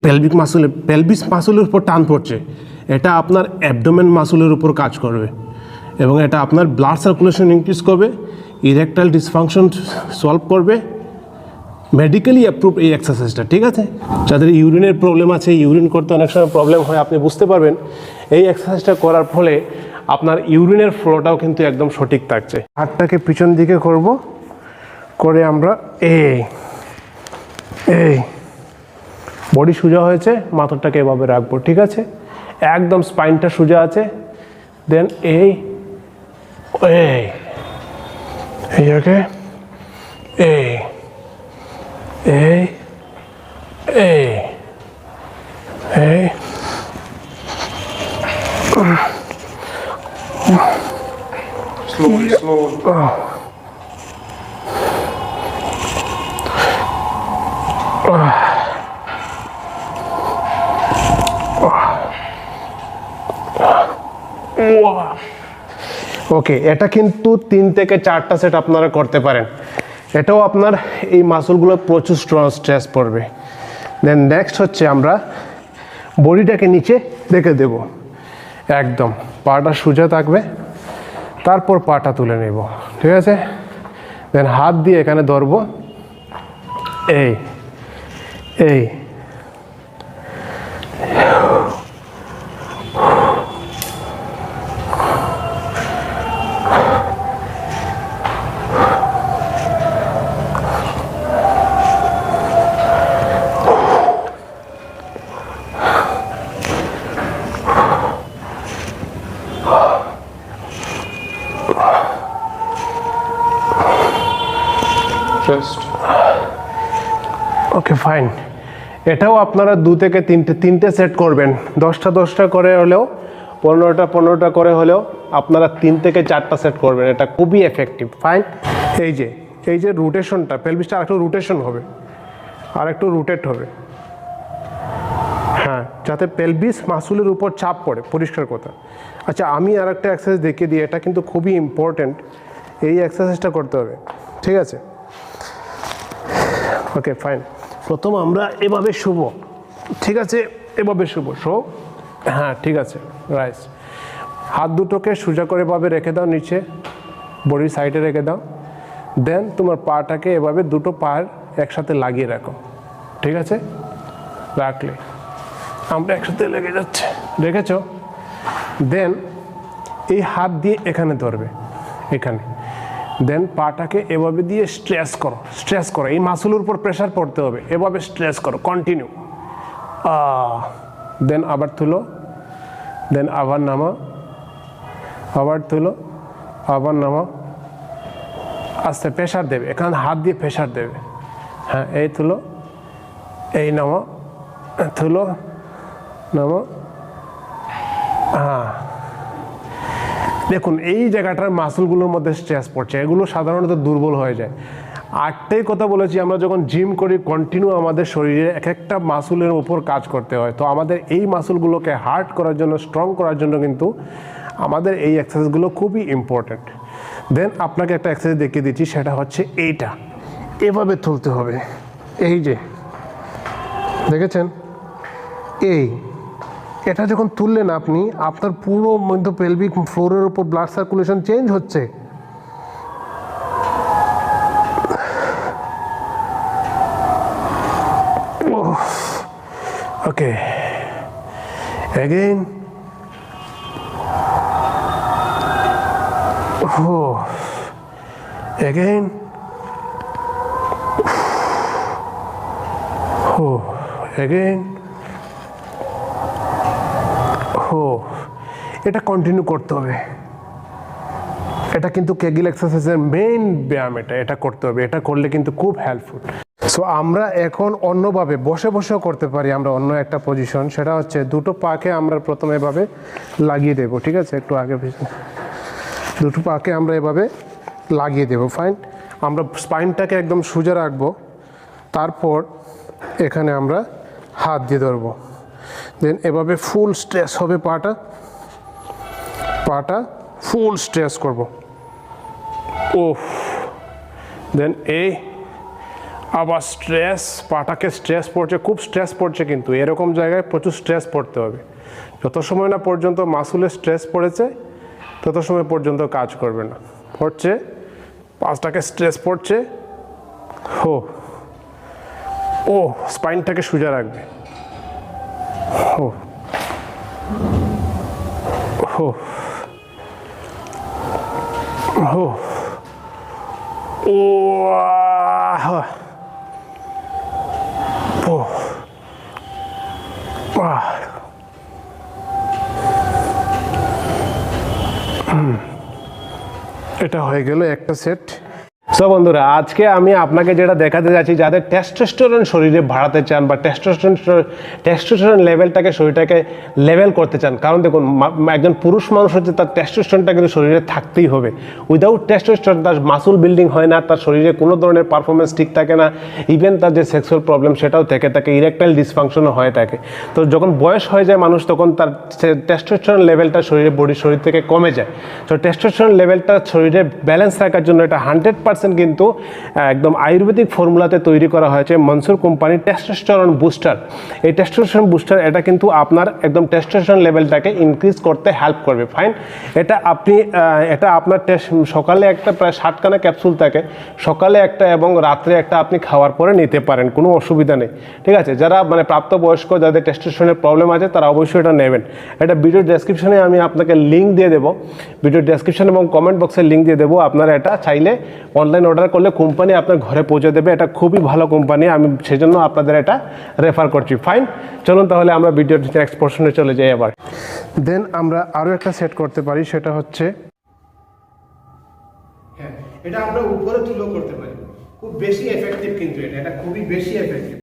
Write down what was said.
Pelvis মাসুলের উপর টান পড়ছে, এটা আপনার অ্যাবডোমেন মাসুলের উপর কাজ করবে এবং এটা আপনার ব্লাড সার্কুলেশন ইনক্রিজ করবে, ইরেকটাইল ডিসফাংশন সলভ করবে। মেডিকেলি অ্যাপ্রুভ এই এক্সারসাইজটা, ঠিক আছে? যাদের ইউরিনের প্রবলেম আছে, ইউরিন করতে অনেক সময় প্রবলেম হয়, আপনি বুঝতে পারবেন এই এক্সারসাইজটা করার ফলে আপনার ইউরিনের ফ্লোটাও কিন্তু একদম সঠিক থাকছে। হাতটাকে পিছন দিকে করব, করে আমরা এই বডি সোজা হয়েছে, মাথাটাকে এভাবে রাখবো, ঠিক আছে? একদম স্পাইনটা সোজা আছে। দেন এইটাকে Slowly. ওকে, এটা কিন্তু 3 থেকে 4টা সেট আপনারা করতে পারেন। এটাও আপনার এই মাসলগুলো প্রচুর স্ট্রেস পড়বে। দেন নেক্সট হচ্ছে আমরা বডিটাকে নিচে রেখে দেব, একদম পাটা সোজা থাকবে, তারপর পাটা তুলে নেব, ঠিক আছে? দেন হাত দিয়ে এখানে ধরবো, এই Chest. Okay fine. এটাও আপনারা 2 থেকে 3টে সেট করবেন, 10টা করে হলেও 15টা করে হলেও আপনারা 3 থেকে 4টা সেট করবেন, এটা খুবই এফেক্টিভ। ফাইন। এই যে রোটেশনটা, পেলভিসটা আরেকটু রোটেশন হবে, আরেকটু রোটেট হবে, হ্যাঁ, যাতে পেলভিস মাসুলের উপর চাপ পড়ে, পরিষ্কার কথা। আচ্ছা, আমি আরেকটা এক্সারসাইজ দেখিয়ে দিই, এটা কিন্তু খুবই ইম্পর্টেন্ট, এই এক্সারসাইজটা করতে হবে, ঠিক আছে? Okay fine. প্রথম আমরা এভাবে শুবো, ঠিক আছে? এভাবে শুবো, হ্যাঁ, ঠিক আছে, রাইস। হাত দুটোকে সোজা করে এভাবে রেখে দাও, নিচে বডির সাইডে রেখে দাও। দেন তোমার পাটাকে এভাবে দুটো পায়ের একসাথে লাগিয়ে রাখো, ঠিক আছে? রাখলে আমরা একসাথে লেগে যাচ্ছে, রেখেছ? দেন এই হাত দিয়ে এখানে ধরবে, এখানে। দেন পাটাকে এভাবে দিয়ে স্ট্রেস করো, এই মাসুলের উপর প্রেশার পড়তে হবে, এভাবে স্ট্রেস করো, কন্টিনিউ। দেন আবার তুলো, দেন আবার নামা, আবার তুলো, আবার নামা, আস্তে প্রেশার দেবে, এখানে হাত দিয়ে প্রেশার দেবে, হ্যাঁ, এই তুলো, এই নামা, তুলো, নামা, হ্যাঁ। দেখুন এই জায়গাটার মাসলগুলোর মধ্যে স্ট্রেস পড়ছে, এগুলো সাধারণত দুর্বল হয়ে যায়। একটাই কথা বলেছি, আমরা যখন জিম করি কন্টিনিউ আমাদের শরীরে এক একটা মাসুলের উপর কাজ করতে হয়, তো আমাদের এই মাসুলগুলোকে হার্ড করার জন্য, স্ট্রং করার জন্য কিন্তু আমাদের এই এক্সারসাইজগুলো খুবই ইম্পর্ট্যান্ট। দেন আপনাকে একটা এক্সারসাইজ দেখিয়ে দিচ্ছি, সেটা হচ্ছে এইটা, এভাবে তুলতে হবে, এই যে দেখেছেন, এটা যখন তুললেন আপনি, আপনার পুরো মধ্য পেলভিক ফ্লোরের উপর ব্লাড সার্কুলেশন চেঞ্জ হচ্ছে। ওকে, অ্যাগেইন, অ্যাগেইন, অ্যাগেইন, এটা কন্টিনিউ করতে হবে। এটা কিন্তু কেগেল এক্সারসাইজের মেইন ব্যায়াম, এটা করতে হবে, এটা করলে কিন্তু খুব হেল্পফুল। সো আমরা এখন অন্যভাবে বসেও করতে পারি, আমরা অন্য একটা পজিশন, সেটা হচ্ছে দুটো পাকে আমরা প্রথমে এভাবে লাগিয়ে দেবো, ঠিক আছে? একটু আগে পিছনে দুটো পাকে আমরা এভাবে লাগিয়ে দেবো, ফাইন। আমরা স্পাইনটাকে একদম সোজা রাখবো, তারপর এখানে আমরা হাত দিয়ে ধরবো, দেন এভাবে ফুল স্ট্রেস হবে, পাটা ফুল স্ট্রেস করব, দেন আবার স্ট্রেস, পাটাকে স্ট্রেস পড়ছে, খুব স্ট্রেস পড়ছে, কিন্তু এরকম জায়গায় প্রচুর স্ট্রেস পড়তে হবে। যত সময় না পর্যন্ত মাসুলে স্ট্রেস পড়েছে তত সময় পর্যন্ত কাজ করবে না। পড়ছে, পাটাকে স্ট্রেস পড়ছে। ও স্পাইনটাকে সোজা রাখবে। ও ও ও ও ও এটা হয়ে গেল একটা সেট। সো বন্ধুরা, আজকে আমি আপনাকে যেটা দেখাতে যাচ্ছি, যাদের টেস্টোস্টেরন শরীরে বাড়াতে চান বা টেস্টোস্টেরন লেভেলটাকে, শরীরটাকে লেভেল করতে চান। কারণ দেখুন, একজন পুরুষ মানুষ হচ্ছে, তার টেস্টোস্টেরনটা কিন্তু শরীরে থাকতেই হবে। উইদাউট টেস্টোস্টেরন তার মাসুল বিল্ডিং হয় না, তার শরীরে কোনো ধরনের পারফরমেন্স ঠিক থাকে না, ইভেন তার যে সেক্সুয়াল প্রবলেম সেটাও থেকে থাকে, ইরেকটাইল ডিসফাংশনও হয়ে থাকে। তো যখন বয়স হয়ে যায় মানুষ, তখন তার টেস্টোস্টেরন লেভেলটা শরীর থেকে কমে যায়। তো টেস্টোস্টেরন লেভেলটা শরীরে ব্যালেন্স রাখার জন্য এটা 100% কিন্তু একদম আয়ুর্বেদিক ফর্মুলাতে তৈরি করা হয়েছে মনসুর কোম্পানির টেস্টোস্টেরন বুস্টার। এই টেস্টোস্টেরন বুস্টার এটা কিন্তু আপনার একদম টেস্টোস্টেরন লেভেলটাকে ইনক্রিজ করতে হেল্প করবে। ফাইন, এটা আপনার সকালে একটা প্রায় 7খানা ক্যাপসুল থাকে, সকালে একটা এবং রাত্রে একটা আপনি খাওয়ার পরে নিতে পারেন, কোনো অসুবিধা নেই। ঠিক আছে, যারা মানে প্রাপ্তবয়স্ক, যাদের টেস্টোস্টেরনের প্রবলেম আছে, তারা অবশ্যই এটা নেবেন। এটা ভিডিও ডেসক্রিপশনে আমি আপনাকে লিঙ্ক দিয়ে দেবো, ভিডিও ডেসক্রিপশন এবং কমেন্ট বক্সে লিঙ্ক দিয়ে দেবো। আপনারা এটা চাইলে অনলাইন অর্ডার করলে কোম্পানি আপনার ঘরে পৌঁছে দেবে। এটা খুবই ভালো কোম্পানি, আমি সেজন্য আপনাদের এটা রেফার করছি। ফাইন, চলুন তাহলে আমরা ভিডিওর নেক্সট পোর্শনে চলে যাই। আবার দেন আমরা আরও একটা সেট করতে পারি, সেটা হচ্ছে এটা আমরা উপরে তুলো করতে পারি। খুব বেশি এফেক্টিভ, কিন্তু এটা খুবই বেশি এফেক্টিভ।